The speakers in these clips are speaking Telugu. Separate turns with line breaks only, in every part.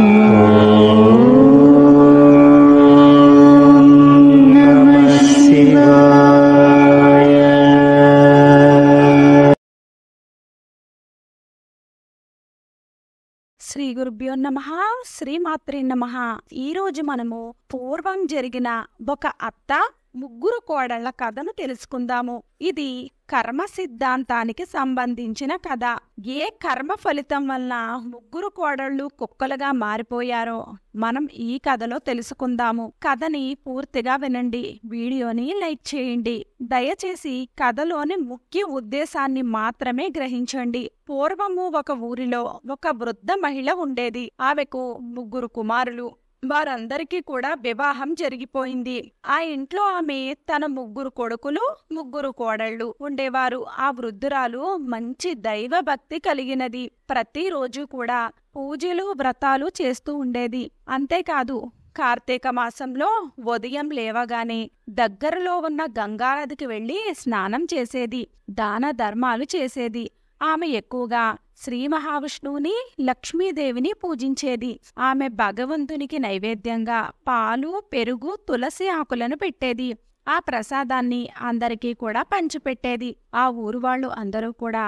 శ్రీ గురుభ్యో నమః. శ్రీమాత్రే నమః. ఈరోజు మనము పూర్వం జరిగిన ఒక అత్త ముగ్గురు కోడళ్ల కథను తెలుసుకుందాము. ఇది కర్మ సిద్ధాంతానికి సంబంధించిన కథ. ఏ కర్మ ఫలితం వలన ముగ్గురు కోడళ్ళు కుక్కలుగా మారిపోయారో మనం ఈ కథలో తెలుసుకుందాము. కథని పూర్తిగా వినండి. వీడియోని లైక్ చేయండి. దయచేసి కథలోని ముఖ్య ఉద్దేశాన్ని మాత్రమే గ్రహించండి. పూర్వము ఒక ఊరిలో ఒక వృద్ధ మహిళ ఉండేది. ఆమెకు ముగ్గురు కుమారులు. వారందరికీ కూడా వివాహం జరిగిపోయింది. ఆ ఇంట్లో ఆమె తన ముగ్గురు కొడుకులు, ముగ్గురు కోడళ్ళు ఉండేవారు. ఆ వృద్ధురాలు మంచి దైవ భక్తి కలిగినది. ప్రతిరోజు కూడా పూజలు, వ్రతాలు చేస్తూ ఉండేది. అంతేకాదు, కార్తీక మాసంలో ఉదయం లేవగానే దగ్గరలో ఉన్న గంగానదికి వెళ్లి స్నానం చేసేది. దాన ధర్మాలు చేసేది. ఆమె ఎక్కువగా శ్రీ మహావిష్ణువుని, లక్ష్మీదేవిని పూజించేది. ఆమె భగవంతునికి నైవేద్యంగా పాలు, పెరుగు, తులసి ఆకులను పెట్టేది. ఆ ప్రసాదాన్ని అందరికీ కూడా పంచిపెట్టేది. ఆ ఊరు వాళ్ళు అందరూ కూడా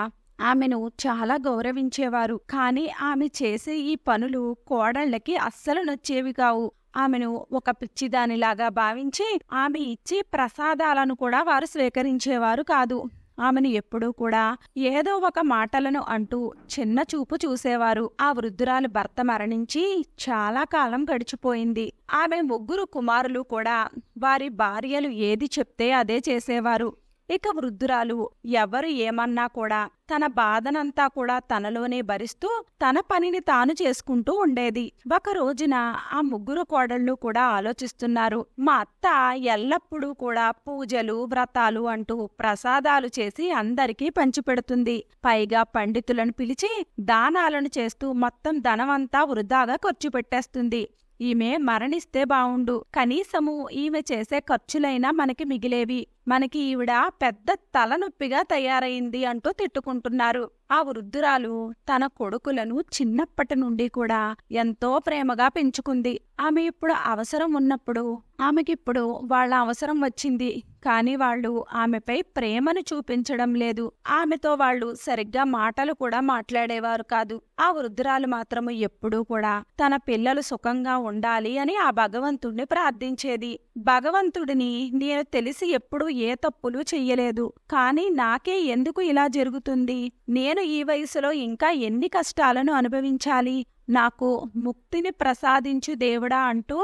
ఆమెను చాలా గౌరవించేవారు. కాని ఆమె చేసే ఈ పనులు కోడళ్లకి అస్సలు నచ్చేవి కావు. ఆమెను ఒక పిచ్చిదానిలాగా భావించి ఆమె ఇచ్చే ప్రసాదాలను కూడా వారు స్వీకరించేవారు కాదు. ఆమెను ఎప్పుడూ కూడా ఏదో ఒక మాటలను అంటూ చిన్న చూపు చూసేవారు. ఆ వృద్ధురాలు భర్త మరణించి చాలా కాలం గడిచిపోయింది. ఆమె ముగ్గురు కుమారులు కూడా వారి భార్యలు ఏది చెప్తే అదే చేసేవారు. ఇక వృద్ధురాలు ఎవరు ఏమన్నా కూడా తన బాధనంతా కూడా తనలోనే భరిస్తూ తన పనిని తాను చేసుకుంటూ ఉండేది. ఒక రోజున ఆ ముగ్గురు కోడళ్ళు కూడా ఆలోచిస్తున్నారు. మా అత్త ఎల్లప్పుడూ కూడా పూజలు, వ్రతాలు అంటూ ప్రసాదాలు చేసి అందరికీ పంచిపెడుతుంది. పైగా పండితులను పిలిచి దానాలను చేస్తూ మొత్తం ధనమంతా వృధాగా ఖర్చు పెట్టేస్తుంది. ఈమె మరణిస్తే బావుండు, కనీసము ఈమె చేసే ఖర్చులైనా మనకి మిగిలేవి. మనకి ఈవిడ పెద్ద తలనొప్పిగా తయారైంది అంటూ తిట్టుకుంటున్నారు. ఆ వృద్ధురాలు తన కొడుకులను చిన్నప్పటి నుండి కూడా ఎంతో ప్రేమగా పెంచుకుంది. ఆమె ఇప్పుడు అవసరం ఉన్నప్పుడు ఆమెకిప్పుడు వాళ్ళ అవసరం వచ్చింది. కాని వాళ్ళు ఆమెపై ప్రేమను చూపించడం లేదు. ఆమెతో వాళ్ళు సరిగ్గా మాటలు కూడా మాట్లాడేవారు కాదు. ఆ వృద్ధురాలు మాత్రము ఎప్పుడూ కూడా తన పిల్లలు సుఖంగా ఉండాలి అని ఆ భగవంతుడిని ప్రార్థించేది. భగవంతుడిని నేను తెలిసి ఎప్పుడూ ఏ తప్పులు చెయ్యలేదు, కాని నాకే ఎందుకు ఇలా జరుగుతుంది? నేను ఈ వయసులో ఇంకా ఎన్ని కష్టాలను అనుభవించాలి? నాకు ముక్తిని ప్రసాదించు దేవుడా అంటూ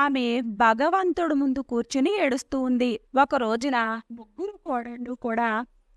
ఆమె భగవంతుడు ముందు కూర్చుని ఏడుస్తూ ఉంది. ఒక రోజున ముగ్గురు కోడళ్ళు కూడా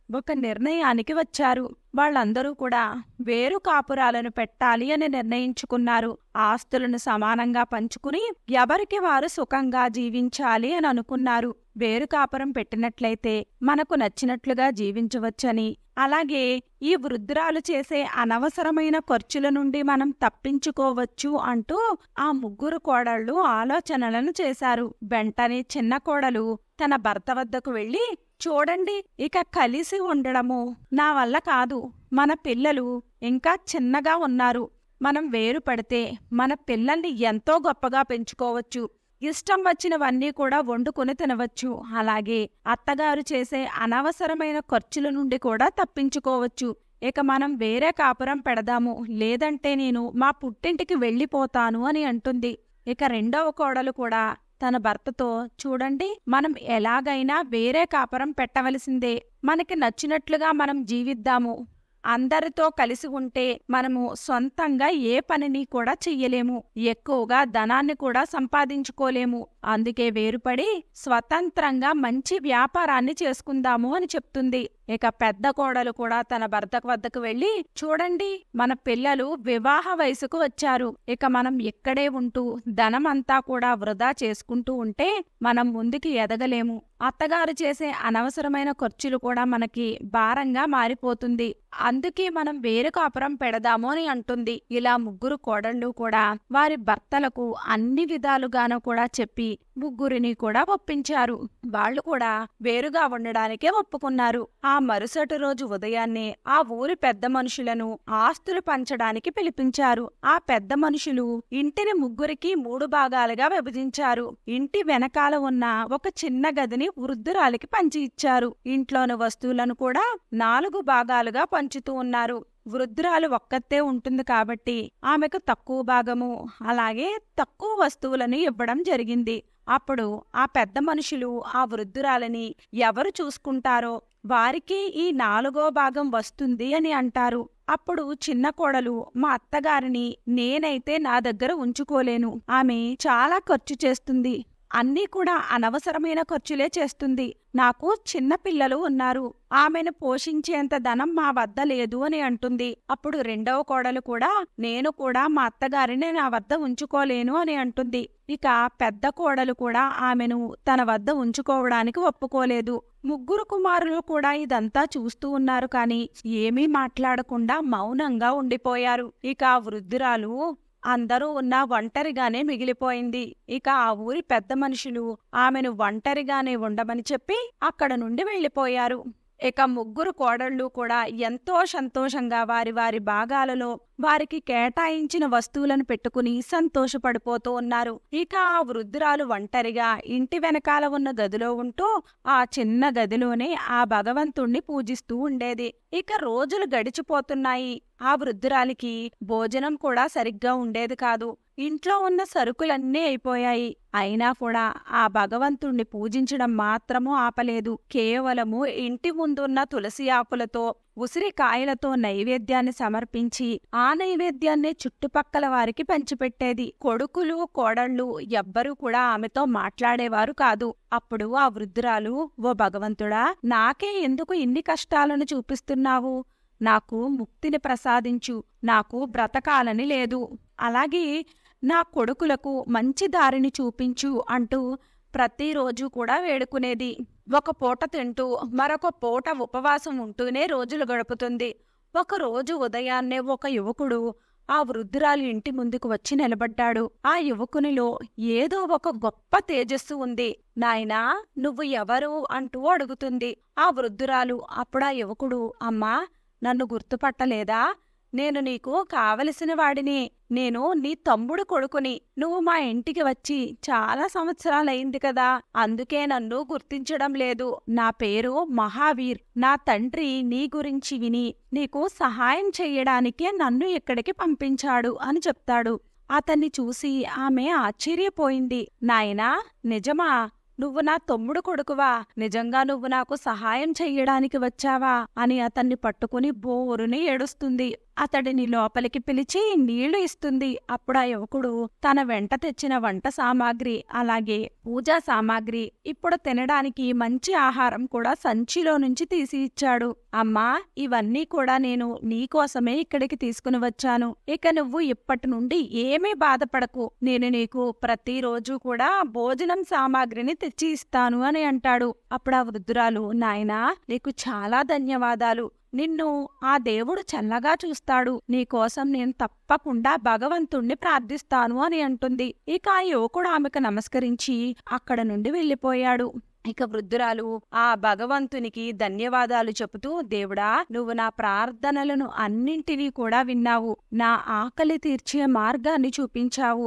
ఒక నిర్ణయానికి వచ్చారు. వాళ్ళందరూ కూడా వేరు కాపురాలను పెట్టాలి అని నిర్ణయించుకున్నారు. ఆస్తులను సమానంగా పంచుకుని ఎవరికి వారు సుఖంగా జీవించాలి అని అనుకున్నారు. వేరు కాపురం పెట్టినట్లయితే మనకు నచ్చినట్లుగా జీవించవచ్చని, అలాగే ఈ వృద్ధురాలు చేసే అనవసరమైన ఖర్చుల నుండి మనం తప్పించుకోవచ్చు అంటూ ఆ ముగ్గురు కోడళ్ళు ఆలోచనలను చేశారు. వెంటనే చిన్న కోడలు తన భర్త వద్దకు వెళ్లి, చూడండి, ఇక కలిసి ఉండడము నా వల్ల కాదు. మన పిల్లలు ఇంకా చిన్నగా ఉన్నారు. మనం వేరు పడితే మన పిల్లల్ని ఎంతో గొప్పగా పెంచుకోవచ్చు. ఇష్టం వచ్చినవన్నీ కూడా వండుకొని తినవచ్చు. అలాగే అత్తగారు చేసే అనవసరమైన ఖర్చుల నుండి కూడా తప్పించుకోవచ్చు. ఇక మనం వేరే కాపురం పెడదాము, లేదంటే నేను మా పుట్టింటికి వెళ్ళిపోతాను అని అంటుంది. ఇక రెండవ కోడలు కూడా తన భర్తతో, చూడండి, మనం ఎలాగైనా వేరే కాపురం పెట్టవలసిందే. మనకి నచ్చినట్లుగా మనం జీవిద్దాము. అందరితో కలిసి ఉంటే మనము సొంతంగా ఏ పనిని కూడా చెయ్యలేము, ఎక్కువగా ధనాన్ని కూడా సంపాదించుకోలేము. అందుకే వేరుపడి స్వతంత్రంగా మంచి వ్యాపారాన్ని చేసుకుందాము అని చెప్తుంది. ఇక పెద్ద కోడలు కూడా తన భర్త వద్దకు వెళ్లి, చూడండి, మన పిల్లలు వివాహ వయసుకు వచ్చారు. ఇక మనం ఇక్కడే ఉంటూ ధనమంతా కూడా వృధా చేసుకుంటూ ఉంటే మనం ముందుకి ఎదగలేము. అత్తగారు చేసే అనవసరమైన ఖర్చులు కూడా మనకి భారంగా మారిపోతుంది. అందుకే మనం వేరు కాపురం పెడదాము అని అంటుంది. ఇలా ముగ్గురు కోడళ్ళు కూడా వారి భర్తలకు అన్ని విధాలుగాను కూడా చెప్పి ముగ్గురిని కూడా ఒప్పించారు. వాళ్ళు కూడా వేరుగా ఉండడానికే ఒప్పుకున్నారు. ఆ మరుసటి రోజు ఉదయాన్నే ఆ ఊరి పెద్ద మనుషులను ఆస్తులు పంచడానికి పిలిపించారు. ఆ పెద్ద మనుషులు ఇంటిని ముగ్గురికి 3 భాగాలుగా విభజించారు. ఇంటి వెనకాల ఉన్న ఒక చిన్న గదిని వృద్ధురాలికి పంచి ఇచ్చారు. ఇంట్లోని వస్తువులను కూడా 4 భాగాలుగా పంచుతూ ఉన్నారు. వృద్ధురాలు ఒక్కతే ఉంటుంది కాబట్టి ఆమెకు తక్కువ భాగము, అలాగే తక్కువ వస్తువులను ఇవ్వడం జరిగింది. అప్పుడు ఆ పెద్ద మనుషులు ఆ వృద్ధురాలని ఎవరు చూసుకుంటారో వారికి ఈ 4వ భాగం వస్తుంది అని అంటారు. అప్పుడు చిన్న కోడలు, మా అత్తగారిని నేనైతే నా దగ్గర ఉంచుకోలేను, ఆమె చాలా ఖర్చు చేస్తుంది, అన్నీ కూడా అనవసరమైన ఖర్చులే చేస్తుంది, నాకు చిన్న పిల్లలు ఉన్నారు, ఆమెను పోషించేంత ధనం మా వద్ద లేదు అని అంటుంది. అప్పుడు రెండవ కోడలు కూడా నేను కూడా మా అత్తగారిని నా వద్ద ఉంచుకోలేను అని అంటుంది. ఇక పెద్ద కోడలు కూడా ఆమెను తన వద్ద ఉంచుకోవడానికి ఒప్పుకోలేదు. ముగ్గురు కుమారులు కూడా ఇదంతా చూస్తూ ఉన్నారు, కానీ ఏమీ మాట్లాడకుండా మౌనంగా ఉండిపోయారు. ఇక ఆ వృద్ధురాలు అందరూ ఉన్న ఒంటరిగానే మిగిలిపోయింది. ఇక ఆ ఊరి పెద్ద మనుషులు ఆమెను ఒంటరిగానే ఉండమని చెప్పి అక్కడ నుండి వెళ్ళిపోయారు. ఇక ముగ్గురు కోడళ్ళు కూడా ఎంతో సంతోషంగా వారి వారి భాగాలలో వారికి కేటాయించిన వస్తువులను పెట్టుకుని సంతోషపడిపోతూ ఉన్నారు. ఇక ఆ వృద్ధురాలు ఒంటరిగా ఇంటి వెనకాల ఉన్న గదిలో ఉంటూ ఆ చిన్న గదిలోనే ఆ భగవంతుణ్ణి పూజిస్తూ ఉండేది. ఇక రోజులు గడిచిపోతున్నాయి. ఆ వృద్ధురాలికి భోజనం కూడా సరిగ్గా ఉండేది కాదు. ఇంట్లో ఉన్న సరుకులన్నీ అయిపోయాయి. అయినా కూడా ఆ భగవంతుణ్ణి పూజించడం మాత్రమూ ఆపలేదు. కేవలము ఇంటి ముందున్న తులసి ఆకులతో ఉసిరికాయలతో నైవేద్యాన్ని సమర్పించి ఆ నైవేద్యాన్ని చుట్టుపక్కల వారికి పంచిపెట్టేది. కొడుకులు కోడళ్ళు ఎవ్వరూ కూడా ఆమెతో మాట్లాడేవారు కాదు. అప్పుడు ఆ వృద్ధురాలు, ఓ భగవంతుడా, నాకే ఎందుకు ఇన్ని కష్టాలను చూపిస్తున్నావు? నాకు ముక్తిని ప్రసాదించు, నాకు బ్రతకాలని లేదు, అలాగే నా కొడుకులకు మంచి దారిని చూపించు అంటూ ప్రతిరోజు కూడా వేడుకునేది. ఒక పూట తింటూ మరొక పూట ఉపవాసం ఉంటూనే రోజులు గడుపుతుంది. ఒకరోజు ఉదయాన్నే ఒక యువకుడు ఆ వృద్ధురాలి ఇంటి ముందుకు వచ్చి నిలబడ్డాడు. ఆ యువకునిలో ఏదో ఒక గొప్ప తేజస్సు ఉంది. నాయనా, నువ్వు ఎవరు అంటూ అడుగుతుంది. ఆ వృద్ధురాలు అప్పుడా యువకుడు, అమ్మా, నన్ను గుర్తుపట్టలేదా? నేను నీకు కావలసిన వాడిని. నేను నీ తమ్ముడు కొడుకుని. నువ్వు మా ఇంటికి వచ్చి చాలా సంవత్సరాలైంది కదా, అందుకే నన్ను గుర్తించడం లేదు. నా పేరు మహావీర్. నా తండ్రి నీ గురించి విని నీకు సహాయం చెయ్యడానికే నన్ను ఇక్కడికి పంపించాడు అని చెప్తాడు. అతన్ని చూసి ఆమె ఆశ్చర్యపోయింది. నాయనా, నిజమా? నువ్వు నా తమ్ముడు కొడుకువా? నిజంగా నువ్వు నాకు సహాయం చెయ్యడానికి వచ్చావా అని అతన్ని పట్టుకుని బోరుని ఏడుస్తుంది. అతడిని లోపలికి పిలిచి నీళ్లు ఇస్తుంది. అప్పుడు ఆ యువకుడు తన వెంట తెచ్చిన వంట సామాగ్రి, అలాగే పూజా సామాగ్రి, ఇప్పుడు తినడానికి మంచి ఆహారం కూడా సంచిలో నుంచి తీసి ఇచ్చాడు. అమ్మా, ఇవన్నీ కూడా నేను నీకోసమే ఇక్కడికి తీసుకుని వచ్చాను. ఇక నువ్వు ఇప్పటి నుండి ఏమీ బాధపడకు. నేను నీకు ప్రతిరోజు కూడా భోజనం సామాగ్రిని తెచ్చి ఇస్తాను అని అంటాడు. అప్పుడు ఆ వృద్ధురాలు, నాయనా, నీకు చాలా ధన్యవాదాలు. నిన్ను ఆ దేవుడు చల్లగా చూస్తాడు. నీకోసం నేను తప్పకుండా భగవంతుణ్ణి ప్రార్థిస్తాను అని అంటుంది. ఇక ఆ యువకుడు ఆమెకు నమస్కరించి అక్కడ నుండి వెళ్ళిపోయాడు. ఇక వృద్ధురాలు ఆ భగవంతునికి ధన్యవాదాలు చెబుతూ, దేవుడా, నువ్వు నా ప్రార్థనలను అన్నింటినీ కూడా విన్నావు. నా ఆకలి తీర్చే మార్గాన్ని చూపించావు.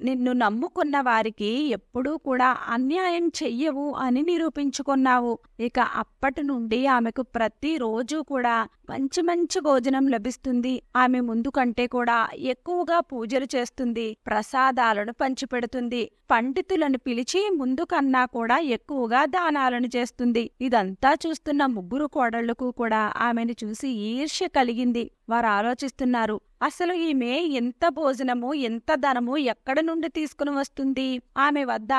నిన్ను నమ్ముకున్న వారికి ఎప్పుడూ కూడా అన్యాయం చెయ్యవు అని నిరూపించుకున్నావు. ఇక అప్పటి నుండి ఆమెకు ప్రతిరోజు కూడా మంచి మంచి భోజనం లభిస్తుంది. ఆమె ముందు కంటే కూడా ఎక్కువగా పూజలు చేస్తుంది, ప్రసాదాలను పంచిపెడుతుంది, పండితులను పిలిచి ముందు కన్నా కూడా ఎక్కువగా దానాలను చేస్తుంది. ఇదంతా చూస్తున్న ముగ్గురు కోడళ్లకు కూడా ఆమెను చూసి ఈర్ష్య కలిగింది. వారు ఆలోచిస్తున్నారు, అసలు ఈమె ఎంత భోజనము ఎంత ధనము ఎక్కడి నుండి తీసుకుని వస్తుంది? ఆమె వద్ద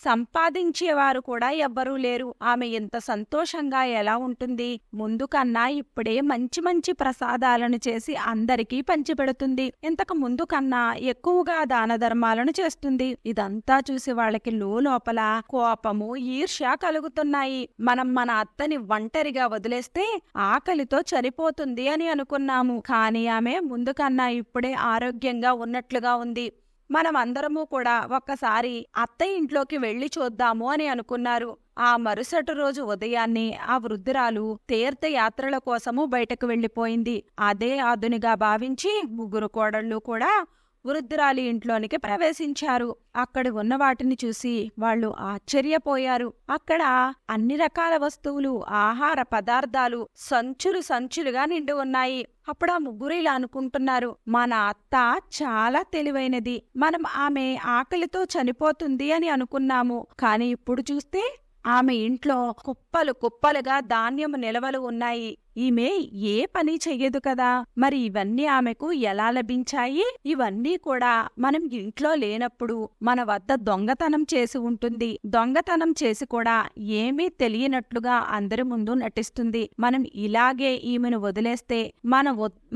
సంపాదించేవారు కూడా ఎవ్వరూ లేరు. ఆమె ఎంత సంతోషంగా ఎలా ఉంటుంది? ముందు కన్నా ఇప్పుడే మంచి మంచి ప్రసాదాలను చేసి అందరికీ పంచిపెడుతుంది. ఇంతకు ముందు కన్నా ఎక్కువగా దాన ధర్మాలను చేస్తుంది. ఇదంతా చూసి వాళ్ళకి లోపల కోపము, ఈర్ష్య కలుగుతున్నాయి. మనం మన అత్తని ఒంటరిగా వదిలేస్తే ఆకలితో చనిపోతుంది అని అనుకున్నాము. కానీ ఆమె ముందు కన్నా ఇప్పుడే ఆరోగ్యంగా ఉన్నట్లుగా ఉంది. మనం అందరము కూడా ఒక్కసారి అత్తయ్య ఇంట్లోకి వెళ్లి చూద్దాము అని అనుకున్నారు. ఆ మరుసటి రోజు ఉదయాన్నే ఆ వృద్ధురాలు తీర్థయాత్రల కోసము బయటకు వెళ్లిపోయింది. అదే అదునుగా భావించి ముగ్గురు కోడళ్ళు కూడా వృద్ధురాలి ఇంట్లోనికి ప్రవేశించారు. అక్కడ ఉన్న వాటిని చూసి వాళ్ళు ఆశ్చర్యపోయారు. అక్కడ అన్ని రకాల వస్తువులు, ఆహార పదార్థాలు సంచులు సంచులుగా నిండి ఉన్నాయి. అప్పుడు ఆ ముగ్గురు ఇలా అనుకుంటున్నారు, మన అత్త చాలా తెలివైనది. మనం ఆమె ఆకలితో చనిపోతుంది అని అనుకున్నాము. కానీ ఇప్పుడు చూస్తే ఆమె ఇంట్లో కుప్పలు కుప్పలుగా ధాన్యము నిలవలు ఉన్నాయి. ఈమె ఏ పని చెయ్యదు కదా, మరి ఇవన్నీ ఆమెకు ఎలా లభించాయి? ఇవన్నీ కూడా మనం ఇంట్లో లేనప్పుడు మన వద్ద దొంగతనం చేసి ఉంటుంది. దొంగతనం చేసి కూడా ఏమీ తెలియనట్లుగా అందరి ముందు నటిస్తుంది. మనం ఇలాగే ఈమెను వదిలేస్తే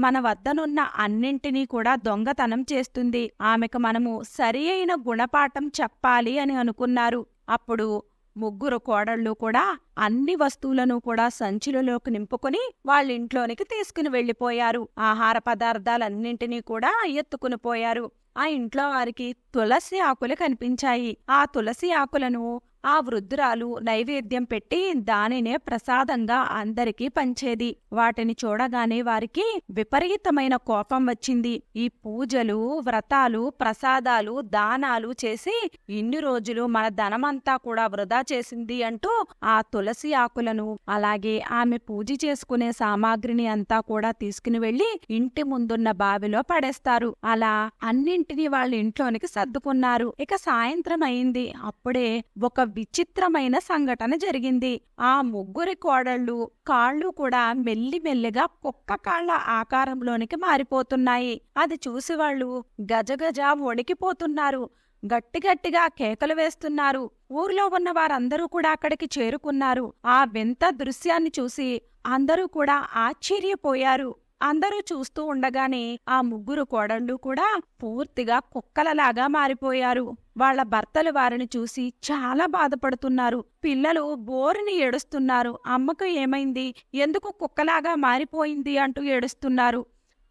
మన వద్దనున్న అన్నింటినీ కూడా దొంగతనం చేస్తుంది. ఆమెకు మనము సరి అయిన గుణపాఠం చెప్పాలి అని అనుకున్నారు. అప్పుడు ముగ్గురు కోడళ్ళు కూడా అన్ని వస్తువులను కూడా సంచులలోకి నింపుకొని వాళ్ళింట్లోనికి తీసుకుని వెళ్లిపోయారు. ఆహార పదార్థాలన్నింటినీ కూడా ఎత్తుకుని పోయారు. ఆ ఇంట్లో వారికి తులసి ఆకులు కనిపించాయి. ఆ తులసి ఆకులను ఆ వృద్ధురాలు నైవేద్యం పెట్టి దానినే ప్రసాదంగా అందరికీ పంచేది. వాటిని చూడగానే వారికి విపరీతమైన కోపం వచ్చింది. ఈ పూజలు, వ్రతాలు, ప్రసాదాలు, దానాలు చేసి ఇన్ని రోజులు మన ధనమంతా కూడా వృధా చేసింది అంటూ ఆ తులసి ఆకులను అలాగే ఆమె పూజ చేసుకునే సామాగ్రిని అంతా కూడా తీసుకుని వెళ్లి ఇంటి ముందున్న బావిలో పడేస్తారు. అలా అన్నింటినీ వాళ్ళ ఇంట్లోనికి సర్దుకున్నారు. ఇక సాయంత్రం అయింది. అప్పుడే ఒక విచిత్రమైన సంఘటన జరిగింది. ఆ ముగ్గురి కోడళ్ళు కాళ్ళు కూడా మెల్లిమెల్లిగా కుక్క కాళ్ల ఆకారంలోనికి మారిపోతున్నాయి. అది చూసి వాళ్ళు గజగజ వణికిపోతున్నారు. గట్టిగట్టిగా కేకలు వేస్తున్నారు. ఊర్లో ఉన్న వారందరూ కూడా అక్కడికి చేరుకున్నారు. ఆ వింత దృశ్యాన్ని చూసి అందరూ కూడా ఆశ్చర్యపోయారు. అందరూ చూస్తూ ఉండగానే ఆ ముగ్గురు కోడళ్ళు కూడా పూర్తిగా కుక్కలలాగా మారిపోయారు. వాళ్ల భర్తలు వారిని చూసి చాలా బాధపడుతున్నారు. పిల్లలు బోరుని ఏడుస్తున్నారు. అమ్మకు ఏమైంది, ఎందుకు కుక్కలాగా మారిపోయింది అంటూ ఏడుస్తున్నారు.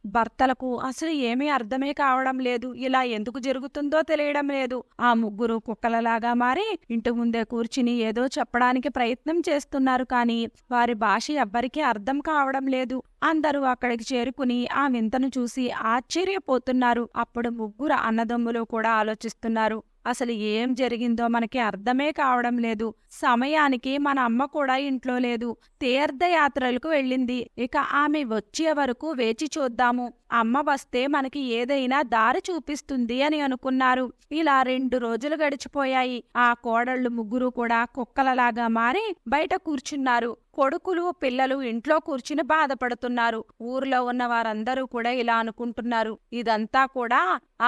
భర్తలకు అసలు ఏమీ అర్థమే కావడం లేదు. ఇలా ఎందుకు జరుగుతుందో తెలియడం లేదు. ఆ ముగ్గురు కుక్కలలాగా మారి ఇంటి ముందే కూర్చుని ఏదో చెప్పడానికి ప్రయత్నం చేస్తున్నారు. కానీ వారి భాష ఎవ్వరికీ అర్థం కావడం లేదు. అందరూ అక్కడికి చేరుకుని ఆ వింతను చూసి ఆశ్చర్యపోతున్నారు. అప్పుడు ముగ్గురు అన్నదమ్ములు కూడా ఆలోచిస్తున్నారు, అసలు ఏం జరిగిందో మనకి అర్థమే కావడం లేదు. సమయానికి మన అమ్మ కూడా ఇంట్లో లేదు, తీర్థయాత్రలకు వెళ్ళింది. ఇక ఆమె వచ్చే వరకు వేచి చూద్దాము. అమ్మ వస్తే మనకి ఏదైనా దారి చూపిస్తుంది అని అనుకున్నారు. ఇలా 2 రోజులు గడిచిపోయాయి. ఆ కోడళ్ళు ముగ్గురు కూడా కుక్కలలాగా మారి బయట కూర్చున్నారు. కొడుకులు, పిల్లలు ఇంట్లో కూర్చుని బాధపడుతున్నారు. ఊర్లో ఉన్న వారందరూ కూడా ఇలా అనుకుంటున్నారు, ఇదంతా కూడా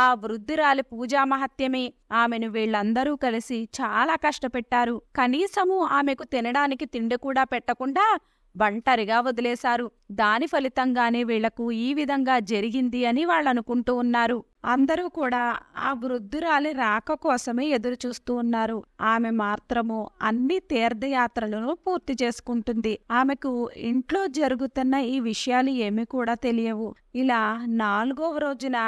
ఆ వృద్ధురాలి పూజా మహత్యమే. ఆమెను వీళ్ళందరూ కలిసి చాలా కష్టపెట్టారు. కనీసము ఆమెకు తినడానికి తిండి కూడా పెట్టకుండా ఒంటరిగా వదిలేశారు. దాని ఫలితంగానే వీళ్లకు ఈ విధంగా జరిగింది అని వాళ్ళనుకుంటూ ఉన్నారు. అందరూ కూడా ఆ వృద్ధురాలి రాక కోసమే ఎదురుచూస్తూ ఉన్నారు. ఆమె మాత్రము అన్ని తీర్థయాత్రలను పూర్తి చేసుకుంటుంది. ఆమెకు ఇంట్లో జరుగుతున్న ఈ విషయాలు ఏమీ కూడా తెలియవు. ఇలా 4వ రోజున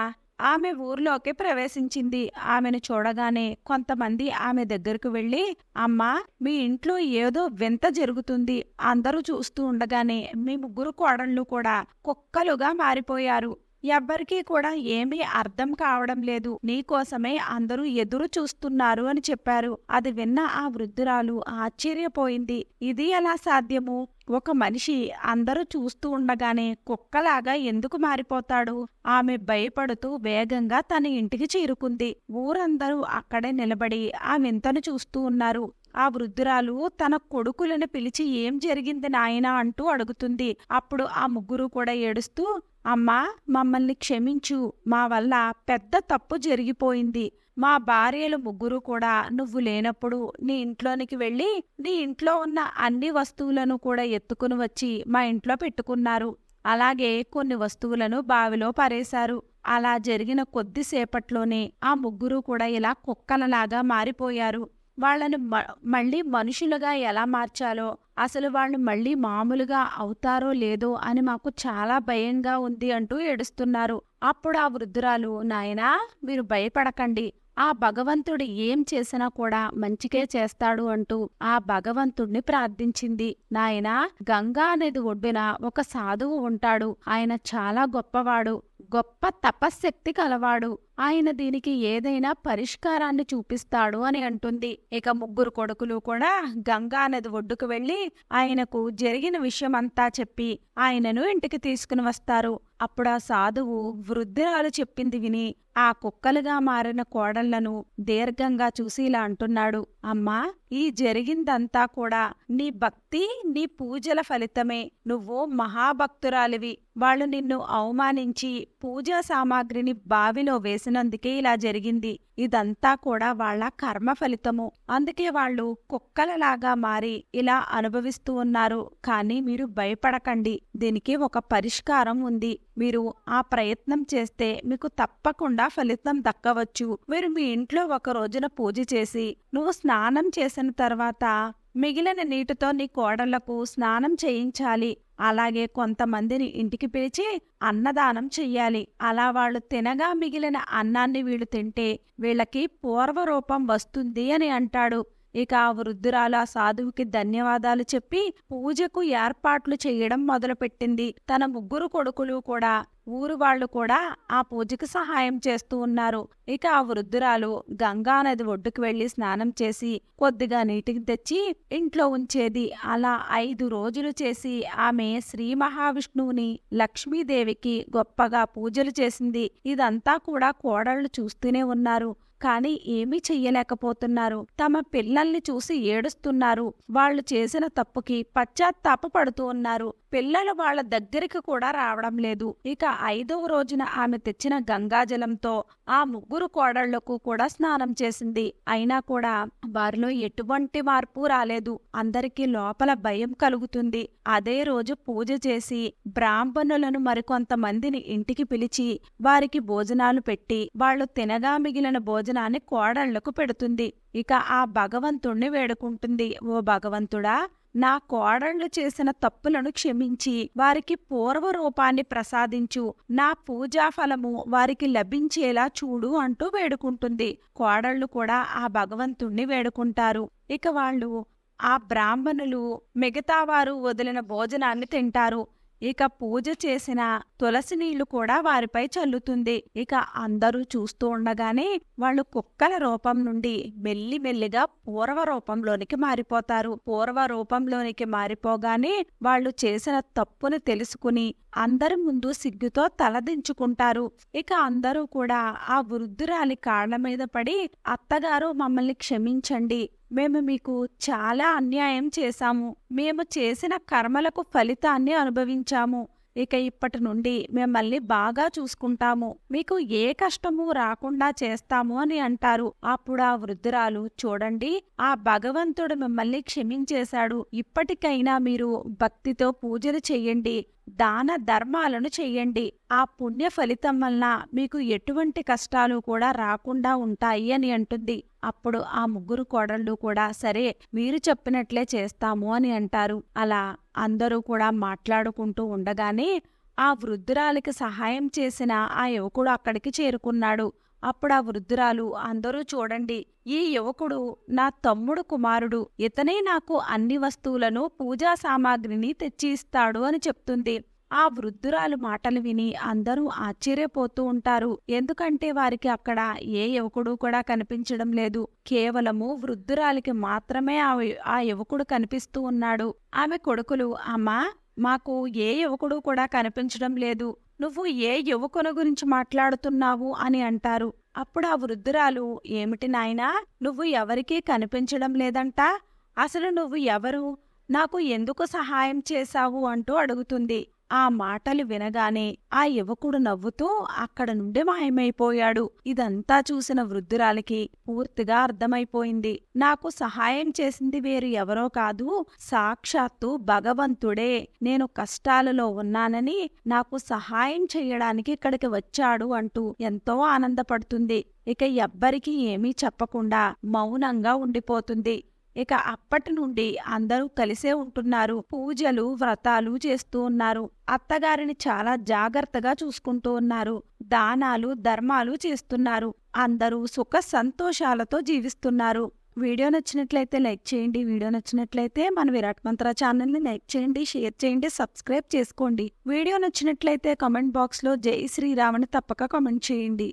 ఆమె ఊర్లోకి ప్రవేశించింది. ఆమెను చూడగానే కొంతమంది ఆమె దగ్గరకు వెళ్లి, అమ్మా, మీ ఇంట్లో ఏదో వింత జరుగుతుంది. అందరూ చూస్తూ ఉండగానే మీ ముగ్గురు కోడళ్ళు కూడా కుక్కలుగా మారిపోయారు. ఎవ్వరికీ కూడా ఏమీ అర్థం కావడం లేదు. నీకోసమే అందరూ ఎదురు చూస్తున్నారు అని చెప్పారు. అది విన్న ఆ వృద్ధురాలు ఆశ్చర్యపోయింది. ఇది ఎలా సాధ్యము? ఒక మనిషి అందరూ చూస్తూ ఉండగానే కుక్కలాగా ఎందుకు మారిపోతాడు? ఆమె భయపడుతూ వేగంగా తన ఇంటికి చేరుకుంది. ఊరందరూ అక్కడే నిలబడి ఆ వింతను చూస్తూ ఉన్నారు. ఆ వృద్ధురాలు తన కొడుకులను పిలిచి ఏం జరిగింది నాయనా అంటూ అడుగుతుంది. అప్పుడు ఆ ముగ్గురు కూడా ఏడుస్తూ, అమ్మా మమ్మల్ని క్షమించు, మా వల్ల పెద్ద తప్పు జరిగిపోయింది. మా భార్యలు ముగ్గురు కూడా నువ్వు లేనప్పుడు నీ ఇంట్లోనికి వెళ్ళి నీ ఇంట్లో ఉన్న అన్ని వస్తువులను కూడా ఎత్తుకుని వచ్చి మా ఇంట్లో పెట్టుకున్నారు. అలాగే కొన్ని వస్తువులను బావిలో పారేశారు. అలా జరిగిన కొద్దిసేపట్లోనే ఆ ముగ్గురు కూడా ఇలా కుక్కలలాగా మారిపోయారు. వాళ్ళను మళ్ళీ మనుషులుగా ఎలా మార్చాలో, అసలు వాళ్ళు మళ్ళీ మామూలుగా అవుతారో లేదో అని మాకు చాలా భయంగా ఉంది అంటూ ఏడుస్తున్నారు. అప్పుడు ఆ వృద్ధురాలు, నాయనా మీరు భయపడకండి, ఆ భగవంతుడు ఏం చేసినా కూడా మంచికే చేస్తాడు అంటూ ఆ భగవంతుణ్ణి ప్రార్థించింది. నాయనా, గంగా నది ఒడ్డున ఒక సాధువు ఉంటాడు. ఆయన చాలా గొప్పవాడు, గొప్ప తపశ్శక్తి కలవాడు. ఆయన దీనికి ఏదైనా పరిష్కారాన్ని చూపిస్తాడు అని అంటుంది. ఇక ముగ్గురు కొడుకులు కూడా గంగా నది ఒడ్డుకు వెళ్లి ఆయనకు జరిగిన విషయమంతా చెప్పి ఆయనను ఇంటికి తీసుకుని వస్తారు. అప్పుడు ఆ సాధువు వృద్ధురాలు చెప్పింది విని ఆ కుక్కలుగా మారిన కోడళ్లను దీర్ఘంగా చూసి ఇలా అంటున్నాడు. అమ్మా, ఈ జరిగిందంతా కూడా నీ భక్తి, నీ పూజల ఫలితమే. నువ్వు మహాభక్తురాలివి. వాళ్ళు నిన్ను అవమానించి పూజా సామాగ్రిని బావిలో వేసినందుకే ఇలా జరిగింది. ఇదంతా కూడా వాళ్ళ కర్మ ఫలితము. అందుకే వాళ్ళు కుక్కలలాగా మారి ఇలా అనుభవిస్తూ ఉన్నారు. కానీ మీరు భయపడకండి, దీనికి ఒక పరిష్కారం ఉంది. మీరు ఆ ప్రయత్నం చేస్తే మీకు తప్పకుండా ఫలితం దక్కవచ్చు. మీరు మీ ఇంట్లో ఒక రోజున పూజ చేసి నువ్వు స్నానం చేసిన తర్వాత మిగిలిన నీటితో నీ కోడళ్లకు స్నానం చేయించాలి. అలాగే కొంతమందిని ఇంటికి పిలిచి అన్నదానం చెయ్యాలి. అలా వాళ్ళు తినగా మిగిలిన అన్నాన్ని వీళ్ళు తింటే వీళ్ళకి పూర్వరూపం వస్తుంది అని అంటాడు. ఇక ఆ వృద్ధురాలు ఆ సాధువుకి ధన్యవాదాలు చెప్పి పూజకు ఏర్పాట్లు చేయడం మొదలుపెట్టింది. తన ముగ్గురు కొడుకులు కూడా ఊరు వాళ్ళు కూడా ఆ పూజకు సహాయం చేస్తూ ఉన్నారు. ఇక ఆ వృద్ధురాలు గంగానది ఒడ్డుకు వెళ్లి స్నానం చేసి కొద్దిగా నీటికి తెచ్చి ఇంట్లో ఉంచేది. అలా 5 రోజులు చేసి ఆమె శ్రీ మహావిష్ణువుని, లక్ష్మీదేవికి గొప్పగా పూజలు చేసింది. ఇదంతా కూడా కోడళ్లు చూస్తూనే ఉన్నారు. కానీ ఏమీ చెయ్యలేకపోతున్నారు. తమ పిల్లల్ని చూసి ఏడుస్తున్నారు. వాళ్ళు చేసిన తప్పుకి పశ్చాత్తాపపడుతూ ఉన్నారు. పిల్లలు వాళ్ళ దగ్గరికి కూడా రావడం లేదు. ఇక 5వ రోజున ఆమె తెచ్చిన గంగాజలంతో ఆ ముగ్గురు కోడళ్లకు కూడా స్నానం చేసింది. అయినా కూడా వారిలో ఎటువంటి మార్పు రాలేదు. అందరికీ లోపల భయం కలుగుతుంది. అదే రోజు పూజ చేసి బ్రాహ్మణులను మరికొంతమందిని ఇంటికి పిలిచి వారికి భోజనాలు పెట్టి వాళ్ళు తినగా మిగిలిన భోజనాన్ని కోడళ్లకు పెడుతుంది. ఇక ఆ భగవంతుణ్ణి వేడుకుంటుంది. ఓ భగవంతుడా, నా కోడళ్లు చేసిన తప్పులను క్షమించి వారికి పూర్వరూపాన్ని ప్రసాదించు, నా పూజాఫలము వారికి లభించేలా చూడు అంటూ వేడుకుంటుంది. కోడళ్లు కూడా ఆ భగవంతుణ్ణి వేడుకుంటారు. ఇక వాళ్ళు ఆ బ్రాహ్మణులు మిగతా వారు వదిలిన భోజనాన్ని తింటారు. ఇక పూజ చేసిన తులసి నీళ్లు కూడా వారిపై చల్లుతుంది. ఇక అందరూ చూస్తూ ఉండగానే వాళ్ళు కుక్కల రూపం నుండి మెల్లిమెల్లిగా పూర్వరూపంలోనికి మారిపోతారు. పూర్వరూపంలోనికి మారిపోగానే వాళ్ళు చేసిన తప్పును తెలుసుకుని అందరి ముందు సిగ్గుతో తలదించుకుంటారు. ఇక అందరూ కూడా ఆ వృద్ధురాలి కాళ్ల మీద పడి, అత్తగారు మమ్మల్ని క్షమించండి, మేము మీకు చాలా అన్యాయం చేశాము. మేము చేసిన కర్మలకు ఫలితాన్ని అనుభవించాము. ఇక ఇప్పటి నుండి మిమ్మల్ని బాగా చూసుకుంటాము, మీకు ఏ కష్టము రాకుండా చేస్తాము అని అంటారు. అప్పుడు ఆ వృద్ధురాలు, చూడండి, ఆ భగవంతుడు మిమ్మల్ని క్షమించేశాడు. ఇప్పటికైనా మీరు భక్తితో పూజలు చెయ్యండి, దాన ధర్మాలను చెయ్యండి. ఆ పుణ్య ఫలితం వలన మీకు ఎటువంటి కష్టాలు కూడా రాకుండా ఉంటాయి అని అంటుంది. అప్పుడు ఆ ముగ్గురు కోడళ్ళు కూడా సరే మీరు చెప్పినట్లే చేస్తాము అని అంటారు. అలా అందరూ కూడా మాట్లాడుకుంటూ ఉండగానే ఆ వృద్ధురాలికి సహాయం చేసిన ఆ యువకుడు అక్కడికి చేరుకున్నాడు. అప్పుడు ఆ వృద్ధురాలు, అందరూ చూడండి, ఈ యువకుడు నా తమ్ముడు కుమారుడు, ఇతనే నాకు అన్ని వస్తువులను, పూజా సామాగ్రిని తెచ్చి ఇస్తాడు అని చెప్తుంది. ఆ వృద్ధురాలు మాటలు విని అందరూ ఆశ్చర్యపోతూ ఉంటారు. ఎందుకంటే వారికి అక్కడ ఏ యువకుడు కూడా కనిపించడం లేదు. కేవలము వృద్ధురాలికి మాత్రమే ఆ యువకుడు కనిపిస్తూ ఉన్నాడు. ఆమె కొడుకులు, అమ్మా, మాకు ఏ యువకుడు కూడా కనిపించడం లేదు, నువ్వు ఏ యువకుని గురించి మాట్లాడుతున్నావు అని అంటారు. అప్పుడు ఆ వృద్ధురాలు, ఏమిటి నాయనా, నువ్వు ఎవరికీ కనిపించడం లేదంటా? అసలు నువ్వు ఎవరు? నాకు ఎందుకు సహాయం చేశావు అంటూ అడుగుతుంది. ఆ మాటలు వినగానే ఆ యువకుడు నవ్వుతూ అక్కడ నుండి మాయమైపోయాడు. ఇదంతా చూసిన వృద్ధురాలికి పూర్తిగా అర్థమైపోయింది. నాకు సహాయం చేసింది వేరు ఎవరో కాదు, సాక్షాత్తు భగవంతుడే. నేను కష్టాలలో ఉన్నానని నాకు సహాయం చెయ్యడానికి ఇక్కడికి వచ్చాడు అంటూ ఎంతో ఆనందపడుతుంది. ఇక ఎవ్వరికీ ఏమీ చెప్పకుండా మౌనంగా ఉండిపోతుంది. ఇక అప్పటి నుండి అందరూ కలిసే ఉంటున్నారు. పూజలు వ్రతాలు చేస్తూ ఉన్నారు. అత్తగారిని చాలా జాగ్రత్తగా చూసుకుంటూ ఉన్నారు. దానాలు ధర్మాలు చేస్తున్నారు. అందరూ సుఖ సంతోషాలతో జీవిస్తున్నారు. వీడియో నచ్చినట్లయితే లైక్ చేయండి. వీడియో నచ్చినట్లయితే మన విరాట్ మంత్ర ఛానల్ని లైక్ చేయండి, షేర్ చేయండి, సబ్స్క్రైబ్ చేసుకోండి. వీడియో నచ్చినట్లయితే కామెంట్ బాక్స్లో జై శ్రీరామ్ అని తప్పక కామెంట్ చేయండి.